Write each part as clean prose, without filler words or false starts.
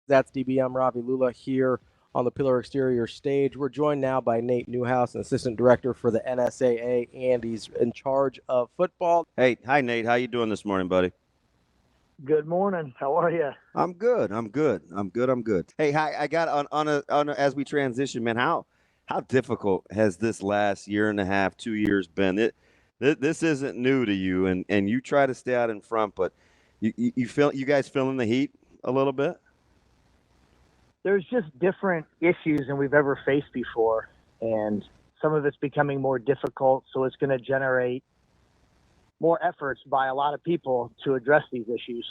That's DB. I'm Ravi here on the Pillar Exterior stage. We're joined now by Nate Neuhaus, an assistant director for the NSAA, and he's in charge of football. Hey, hi Nate. How you doing this morning, buddy? Good morning. How are you? I'm good. Hey, hi. I got on a as we transition, man. How difficult has this last year and a half, 2 years been? This isn't new to you, and you try to stay out in front, but you guys feeling the heat a little bit? There's just different issues than we've ever faced before, and some of it's becoming more difficult, so it's going to generate more efforts by a lot of people to address these issues.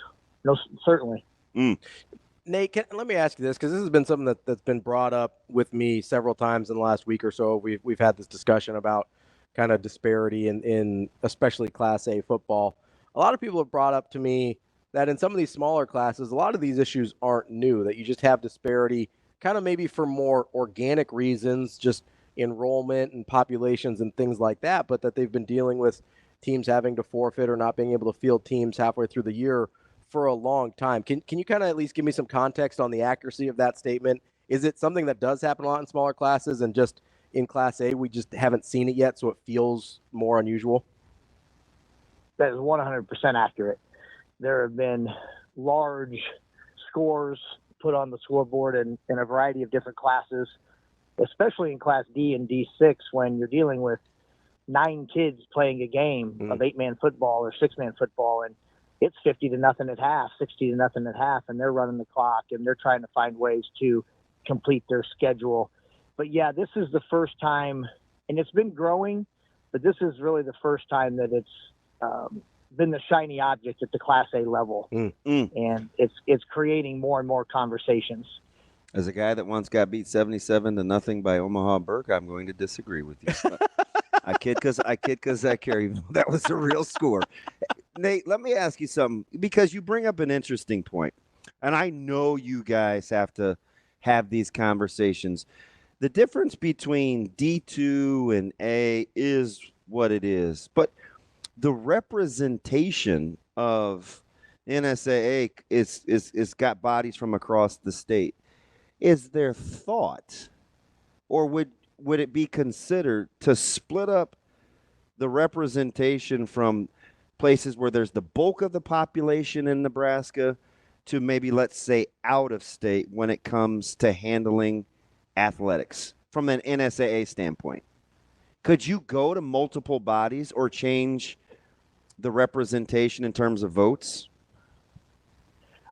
No, certainly. Nate, let me ask you this, because this has been something that's been brought up with me several times in the last week or so. We've had this discussion about kind of disparity in especially Class A football. A lot of people have brought up to me that in some of these smaller classes, a lot of these issues aren't new, that you just have disparity kind of maybe for more organic reasons, just enrollment and populations and things like that, but that they've been dealing with teams having to forfeit or not being able to field teams halfway through the year for a long time. Can you kind of at least give me some context on the accuracy of that statement? Is it something that does happen a lot in smaller classes, and just in Class A, we just haven't seen it yet, so it feels more unusual? That is 100% accurate. There have been large scores put on the scoreboard in a variety of different classes, especially in Class D and D6, when you're dealing with 9 kids playing a game of 8-man football or 6-man football, and it's 50-0 at half, 60-0 at half, and they're running the clock, and they're trying to find ways to complete their schedule. But yeah, this is the first time, and it's been growing, but this is really the first time that it's been the shiny object at the Class A level, and it's creating more and more conversations. As a guy that once got beat 77-0 by Omaha Burke, I'm going to disagree with you. I kid because I carry. That was a real score. Nate, let me ask you something, because you bring up an interesting point, and I know you guys have to have these conversations. The difference between D2 and A is what it is, but the representation of NSAA is got bodies from across the state. Is there thought, or would it be considered to split up the representation from places where there's the bulk of the population in Nebraska to maybe, let's say, out of state when it comes to handling athletics from an NSAA standpoint? Could you go to multiple bodies or change the representation in terms of votes?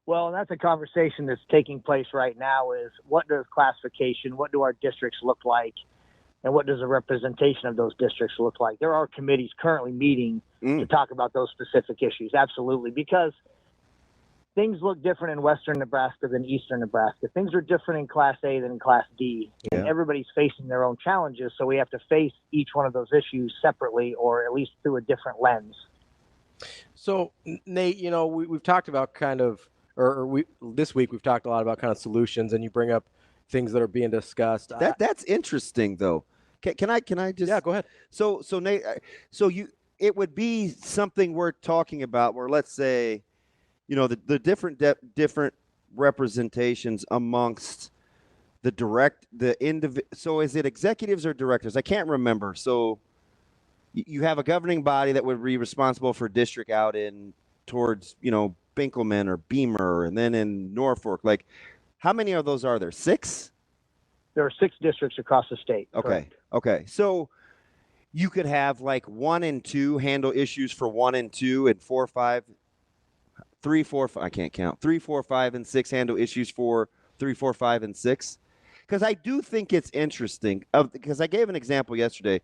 Well, that's a conversation that's taking place right now, is what does classification, what do our districts look like, and what does the representation of those districts look like? There are committees currently meeting to talk about those specific issues, absolutely, because things look different in western Nebraska than eastern Nebraska. Things are different in Class A than in Class D, and everybody's facing their own challenges, so we have to face each one of those issues separately, or at least through a different lens. So, Nate, we've talked about kind of, this week we've talked a lot about kind of solutions, and you bring up things that are being discussed. That's interesting, though. Can I just? Yeah, go ahead. So Nate, it would be something we're talking about where, let's say, the different representations amongst so is it executives or directors? I can't remember. So you have a governing body that would be responsible for district out in towards, Binkelman or Beamer, and then in Norfolk. Like, how many of those are there? 6? There are 6 districts across the state. Okay. Correct. Okay. So you could have like 1 and 2 handle issues for 1 and 2, and 4, 5, 3, 4, 5, I can't count. 3, 4, 5, and 6 handle issues for 3, 4, 5, and 6. Because I do think it's interesting. Because I gave an example yesterday.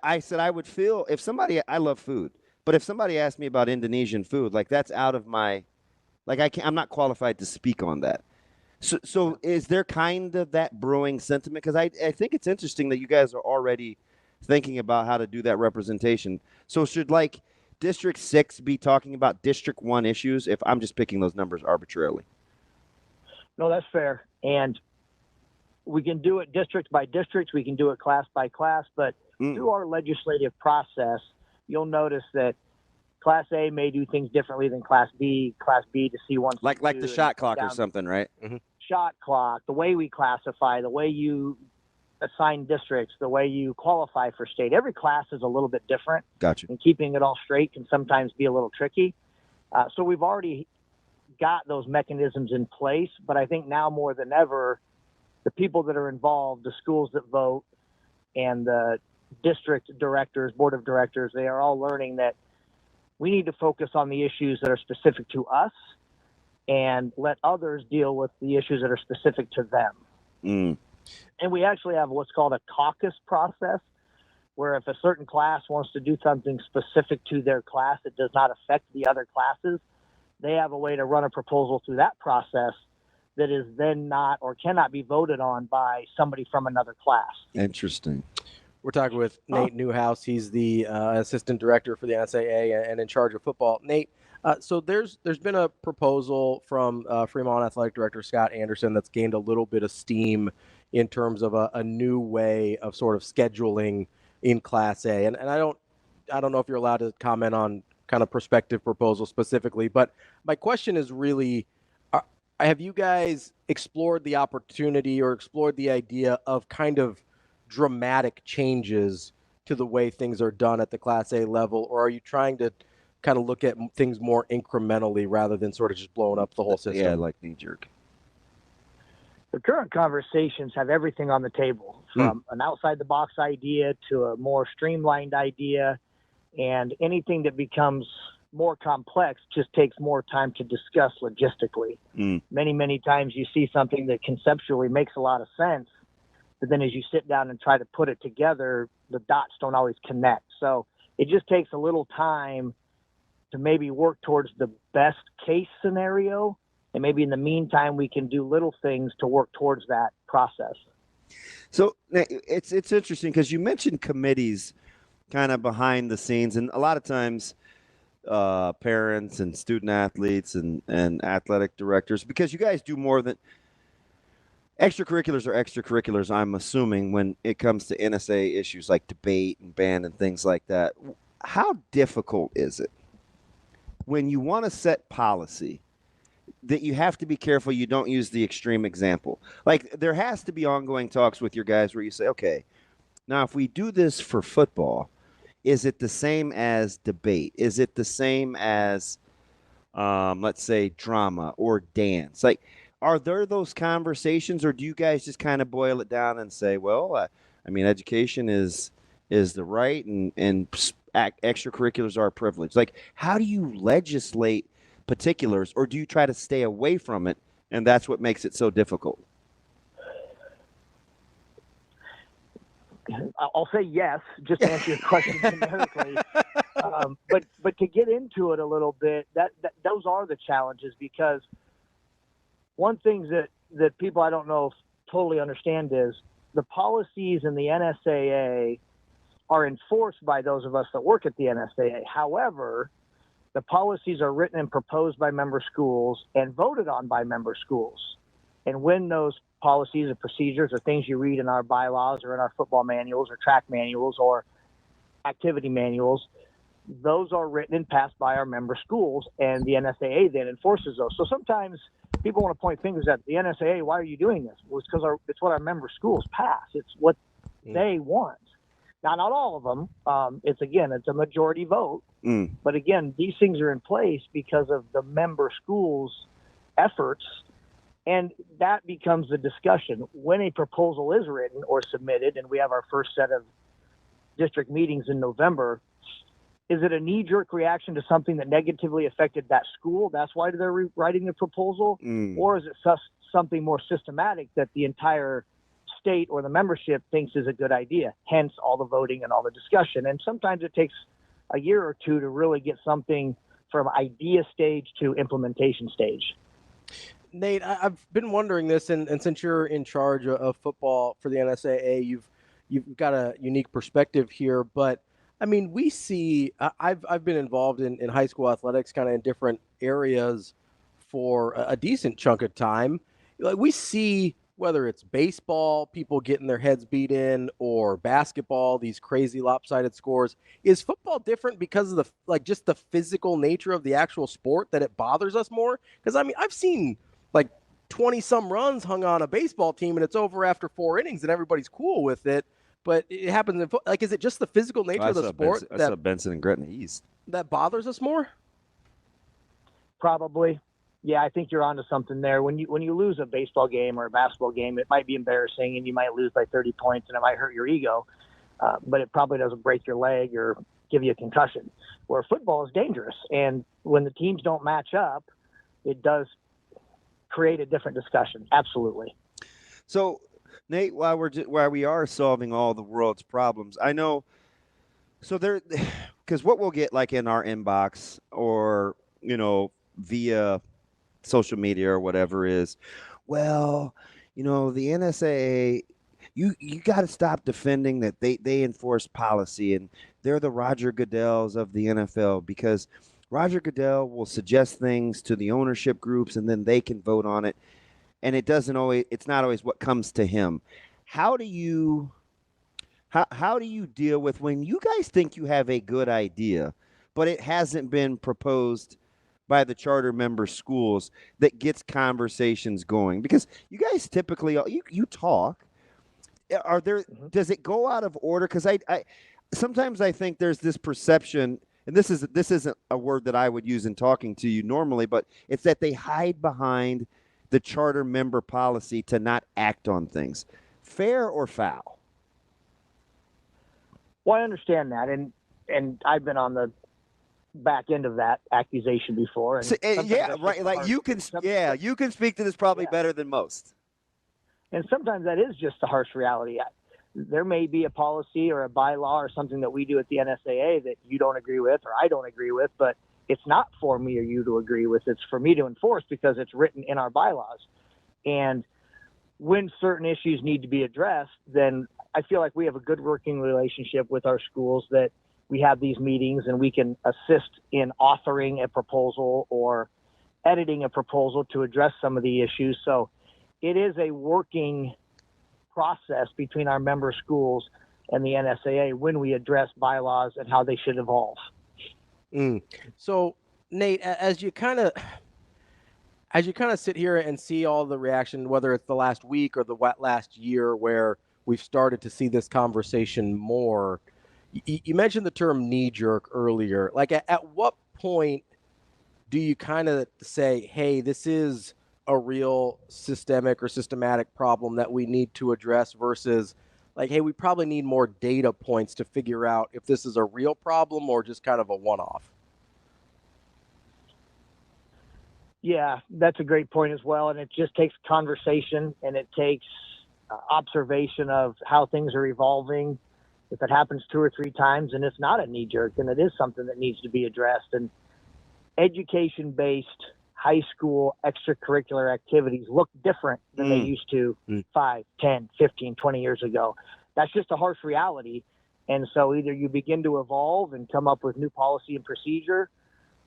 I said I would feel if somebody, I love food, but if somebody asked me about Indonesian food, like that's out of my, like I'm not qualified to speak on that. So is there kind of that brewing sentiment? Because I think it's interesting that you guys are already thinking about how to do that representation. So should like District 6 be talking about District 1 issues, if I'm just picking those numbers arbitrarily? No, that's fair. And we can do it district by district. We can do it class by class. But through our legislative process, you'll notice that Class A may do things differently than Class B, Class B to C1. Like the shot clock or down. something, right? Mm-hmm. Shot clock, the way we classify, the way you assign districts, the way you qualify for state. Every class is a little bit different. Gotcha. And keeping it all straight can sometimes be a little tricky. So we've already got those mechanisms in place, but I think now more than ever, the people that are involved, the schools that vote, and the district directors, board of directors, they are all learning that we need to focus on the issues that are specific to us and let others deal with the issues that are specific to them. Mm. And we actually have what's called a caucus process, where if a certain class wants to do something specific to their class that does not affect the other classes, they have a way to run a proposal through that process that is then not or cannot be voted on by somebody from another class. Interesting. We're talking with Nate Neuhaus. He's the assistant director for the NSAA and in charge of football. Nate, so there's been a proposal from Fremont Athletic Director Scott Anderson that's gained a little bit of steam in terms of a new way of sort of scheduling in Class A. And I don't know if you're allowed to comment on kind of prospective proposal specifically, but my question is really, have you guys explored the opportunity or explored the idea of kind of dramatic changes to the way things are done at the Class A level, or are you trying to kind of look at things more incrementally rather than sort of just blowing up the whole system? Yeah, like Kneejerk. The current conversations have everything on the table, from an outside-the-box idea to a more streamlined idea, and anything that becomes more complex just takes more time to discuss logistically. Many, many times you see something that conceptually makes a lot of sense, but then as you sit down and try to put it together, the dots don't always connect. So it just takes a little time to maybe work towards the best case scenario. And maybe in the meantime, we can do little things to work towards that process. So it's interesting because you mentioned committees kind of behind the scenes. And a lot of times parents and student athletes and athletic directors, because you guys do more than extracurriculars are extracurriculars, I'm assuming, when it comes to NSA issues like debate and band and things like that. How difficult is it when you want to set policy that you have to be careful you don't use the extreme example? Like, there has to be ongoing talks with your guys where you say, okay, now if we do this for football, is it the same as debate? Is it the same as, let's say, drama or dance? Like, are there those conversations, or do you guys just kind of boil it down and say, well, I mean, education is the right and extracurriculars are a privilege? Like, how do you legislate particulars, or do you try to stay away from it, and that's what makes it so difficult? I'll say yes, just to answer your question generically. But to get into it a little bit, that those are the challenges, because one thing that people I don't know if totally understand is the policies in the NSAA are enforced by those of us that work at the NSAA. However, the policies are written and proposed by member schools and voted on by member schools. And when those policies and procedures are things you read in our bylaws or in our football manuals or track manuals or activity manuals, those are written and passed by our member schools, and the NSAA then enforces those. So sometimes people want to point fingers at the NSAA. Why are you doing this? Well, it's because it's what our member schools pass. It's what they want. Now, not all of them. It's a majority vote. But again, these things are in place because of the member schools' efforts, and that becomes the discussion. When a proposal is written or submitted, and we have our first set of district meetings in November, is it a knee-jerk reaction to something that negatively affected that school? That's why they're writing the proposal? Or is it something more systematic that the entire state or the membership thinks is a good idea, hence all the voting and all the discussion? And sometimes it takes a year or two to really get something from idea stage to implementation stage. Nate, I've been wondering this, and since you're in charge of football for the NSAA, you've got a unique perspective here. But I mean, we see I've been involved in high school athletics, kind of in different areas for a decent chunk of time. Like, we see whether it's baseball, people getting their heads beat in, or basketball, these crazy lopsided scores. Is football different because of just the physical nature of the actual sport that it bothers us more? Because I mean, I've seen like 20 some runs hung on a baseball team and it's over after 4 innings and everybody's cool with it. But it happens in football. Like, is it just the physical nature of the sport I saw Benson and Gretna East that bothers us more? Probably. Yeah, I think you're onto something there. When you lose a baseball game or a basketball game, it might be embarrassing and you might lose by 30 points and it might hurt your ego, but it probably doesn't break your leg or give you a concussion. Where football is dangerous, and when the teams don't match up, it does create a different discussion. Absolutely. So, Nate, while we are solving all the world's problems, I know. So because what we'll get like in our inbox or via social media or whatever is, well, the NSAA, you got to stop defending that they enforce policy and they're the Roger Goodells of the NFL, because Roger Goodell will suggest things to the ownership groups and then they can vote on it, and it's not always what comes to him. How do you deal with when you guys think you have a good idea, but it hasn't been proposed by the charter member schools that gets conversations going? Because you guys typically, you talk. Does it go out of order? Because I sometimes I think there's this perception, and this isn't a word that I would use in talking to you normally, but it's that they hide behind the charter member policy to not act on things. Fair or foul? Well, I understand that, and I've been on the back end of that accusation before. And yeah, right. Like you can speak to this probably better than most. And sometimes that is just the harsh reality. There may be a policy or a bylaw or something that we do at the NSAA that you don't agree with or I don't agree with, but it's not for me or you to agree with. It's for me to enforce because it's written in our bylaws. And when certain issues need to be addressed, then I feel like we have a good working relationship with our schools, that we have these meetings and we can assist in authoring a proposal or editing a proposal to address some of the issues. So it is a working process between our member schools and the NSAA when we address bylaws and how they should evolve. So, Nate, as you kind of sit here and see all the reaction, whether it's the last week or the last year where we've started to see this conversation more, you mentioned the term knee-jerk earlier. Like, at what point do you kind of say, hey, this is a real systemic or systematic problem that we need to address, versus like, hey, we probably need more data points to figure out if this is a real problem or just kind of a one-off? Yeah, that's a great point as well. And it just takes conversation, and it takes observation of how things are evolving. If it happens 2 or 3 times and it's not a knee jerk, then it is something that needs to be addressed. And education-based high school extracurricular activities look different than they used to 5, 10, 15, 20 years ago. That's just a harsh reality. And so either you begin to evolve and come up with new policy and procedure,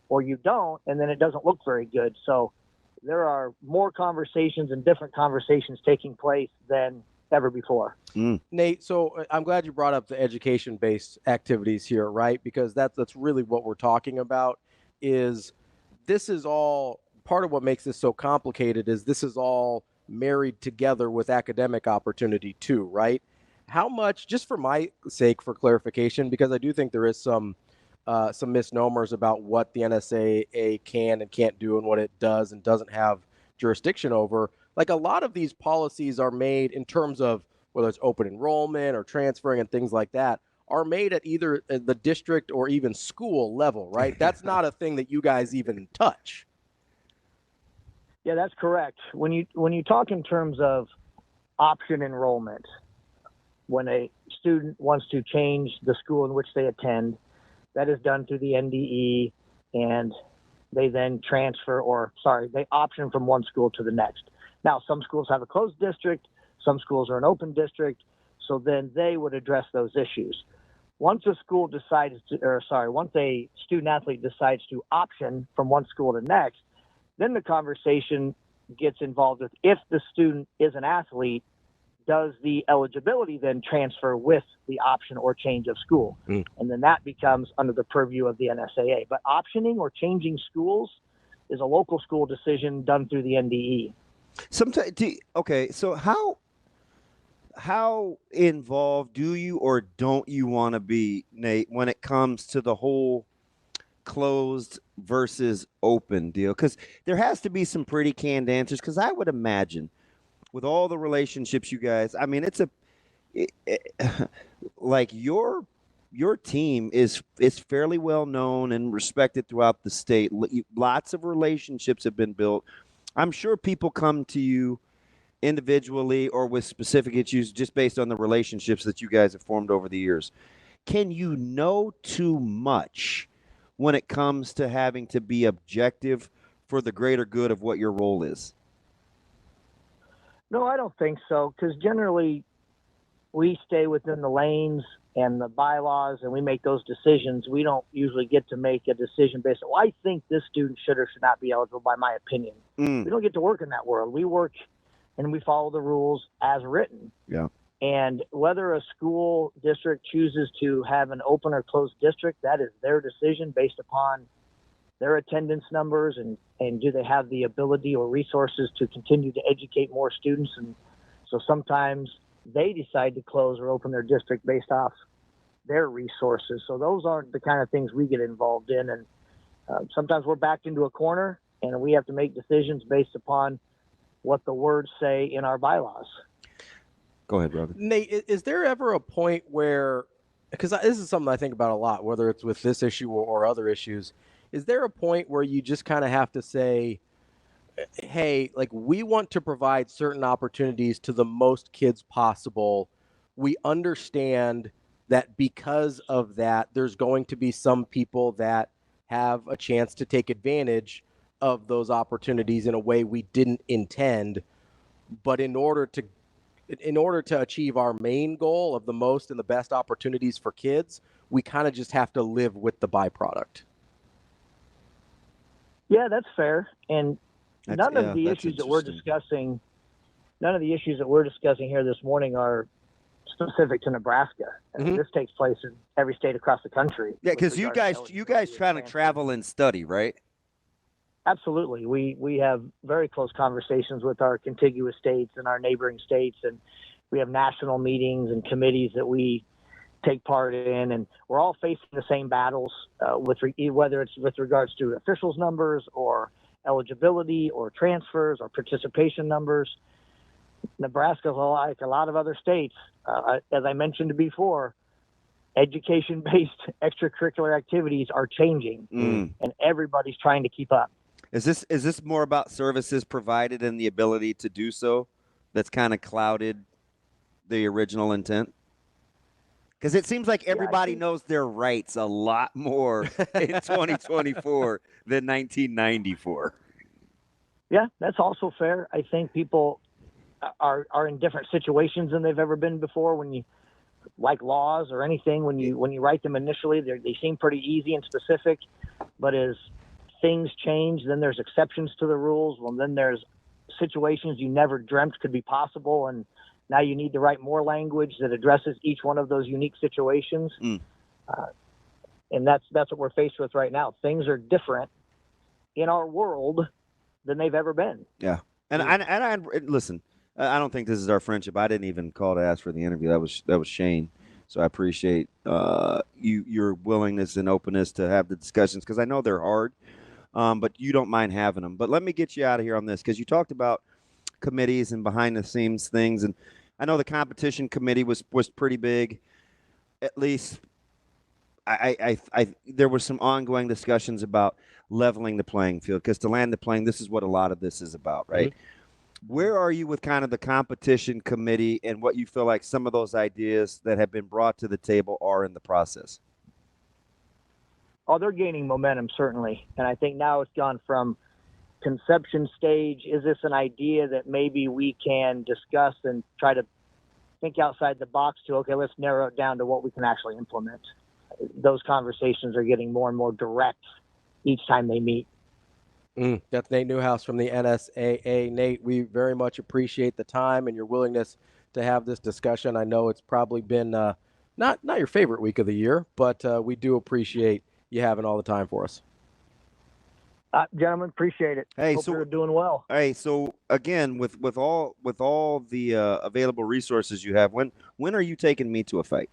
or you don't, and then it doesn't look very good. So there are more conversations and different conversations taking place than ever before. Nate, so I'm glad you brought up the education-based activities here, right? Because that's really what we're talking about. This is all part of what makes this so complicated. Is this is all married together with academic opportunity too, right? How much, just for my sake, for clarification, because I do think there is some misnomers about what the NSAA can and can't do and what it does and doesn't have jurisdiction over. Like, a lot of these policies are made in terms of whether it's open enrollment or transferring and things like that, are made at either the district or even school level, right? That's not a thing that you guys even touch. Yeah, that's correct. When you talk in terms of option enrollment, when a student wants to change the school in which they attend, that is done through the NDE, and they then they option from one school to the next. Now, some schools have a closed district, some schools are an open district, so then they would address those issues. Once a student athlete decides to option from one school to the next, then the conversation gets involved with, if the student is an athlete, does the eligibility then transfer with the option or change of school? And then that becomes under the purview of the NSAA. But optioning or changing schools is a local school decision done through the NDE. Sometimes, okay, so how involved do you or don't you want to be, Nate, when it comes to the whole closed versus open deal? Because there has to be some pretty canned answers, because I would imagine with all the relationships you guys, I mean, like your team is fairly well known and respected throughout the state. Lots of relationships have been built. I'm sure people come to you individually or with specific issues just based on the relationships that you guys have formed over the years. Can you know too much when it comes to having to be objective for the greater good of what your role is? No, I don't think so, because generally we stay within the lanes and the bylaws, and we make those decisions. We don't usually get to make a decision based on, well, I think this student should or should not be eligible by my opinion. We don't get to work in that world. We work and we follow the rules as written. Yeah. And whether a school district chooses to have an open or closed district, that is their decision based upon their attendance numbers and do they have the ability or resources to continue to educate more students. And so sometimes they decide to close or open their district based off their resources. So those aren't the kind of things we get involved in. And sometimes we're backed into a corner and we have to make decisions based upon what the words say in our bylaws. Go ahead, Ravi. Nate, is there ever a point where, because this is something I think about a lot, whether it's with this issue or other issues, is there a point where you just kind of have to say, hey, like, we want to provide certain opportunities to the most kids possible. We understand that because of that, there's going to be some people that have a chance to take advantage of those opportunities in a way we didn't intend. But in order to achieve our main goal of the most and the best opportunities for kids, we kind of just have to live with the byproduct. Yeah, that's fair. And none of the issues that we're discussing here this morning are specific to Nebraska. This takes place in every state across the country. Yeah, because you guys trying to travel and study, right? Absolutely. We have very close conversations with our contiguous states and our neighboring states, and we have national meetings and committees that we take part in, and we're all facing the same battles, whether it's with regards to officials numbers or eligibility or transfers or participation numbers. Nebraska, like a lot of other states, as I mentioned before, education-based extracurricular activities are changing, and everybody's trying to keep up. Is this more about services provided and the ability to do so that's kind of clouded the original intent? Because it seems like everybody knows their rights a lot more in 2024 than 1994. Yeah, that's also fair. I think people are in different situations than they've ever been before. When you, like laws or anything, when you write them initially, they seem pretty easy and specific, but as things change, then there's exceptions to the rules. Well, then there's situations you never dreamt could be possible, and now you need to write more language that addresses each one of those unique situations. And that's what we're faced with right now. Things are different in our world than they've ever been. Yeah. And I listen, I don't think this is our friendship. I didn't even call to ask for the interview. That was Shane. So I appreciate your willingness and openness to have the discussions, because I know they're hard, but you don't mind having them. But let me get you out of here on this, because you talked about committees and behind the scenes things, and I know the competition committee was pretty big. At least I there was some ongoing discussions about leveling the playing field, because to land the plane, this is what a lot of this is about, right? Where are you with kind of the competition committee and what you feel like some of those ideas that have been brought to the table are in the process? Oh, they're gaining momentum, certainly. And I think now it's gone from conception stage. Is this an idea that maybe we can discuss and try to think outside the box to, okay, let's narrow it down to what we can actually implement. Those conversations are getting more and more direct each time they meet. That's Nate Neuhaus from the NSAA. Nate, we very much appreciate the time and your willingness to have this discussion. I know it's probably been not your favorite week of the year, but we do appreciate you having all the time for us. Gentlemen, appreciate it. Hey, Hope so you're doing well. Hey, so again, with all the available resources you have, when are you taking me to a fight?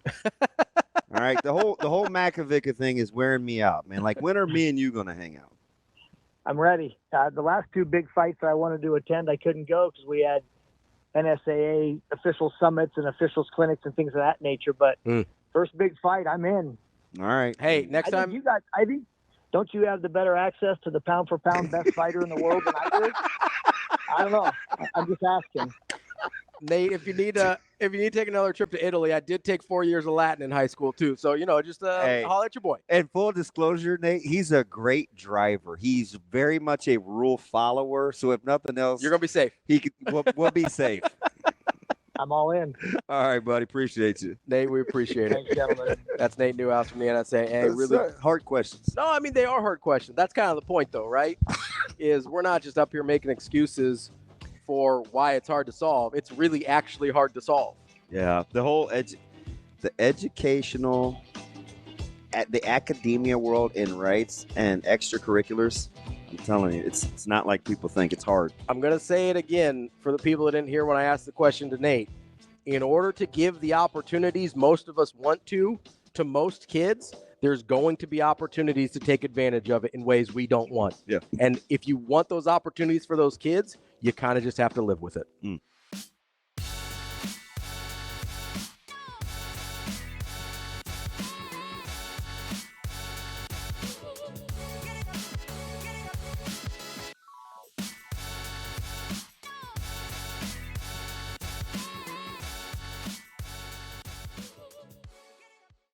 All right, the whole Makovica thing is wearing me out, man. Like, when are me and you gonna hang out? I'm ready. The last two big fights I wanted to attend, I couldn't go because we had NSAA official summits and officials clinics and things of that nature. But first big fight, I'm in. All right. Hey, next time. Don't you have the better access to the pound for pound best fighter in the world than I do? I don't know. I'm just asking. Nate, if you need to take another trip to Italy, I did take 4 years of Latin in high school too. So, just holler at your boy. And full disclosure, Nate, he's a great driver. He's very much a rule follower. So if nothing else, you're gonna be safe. We'll be safe. I'm all in. All right, buddy. Appreciate you. Nate, we appreciate it. Thanks, gentlemen. That's Nate Neuhaus from the NSAA. Really hard questions. No, I mean, they are hard questions. That's kind of the point, though, right? Is we're not just up here making excuses for why it's hard to solve. It's really actually hard to solve. Yeah. The whole the educational, the academia world in rights and extracurriculars, I'm telling you, it's not like people think. It's hard. I'm going to say it again for the people that didn't hear when I asked the question to Nate. In order to give the opportunities most of us want to most kids, there's going to be opportunities to take advantage of it in ways we don't want. Yeah. And if you want those opportunities for those kids, you kind of just have to live with it.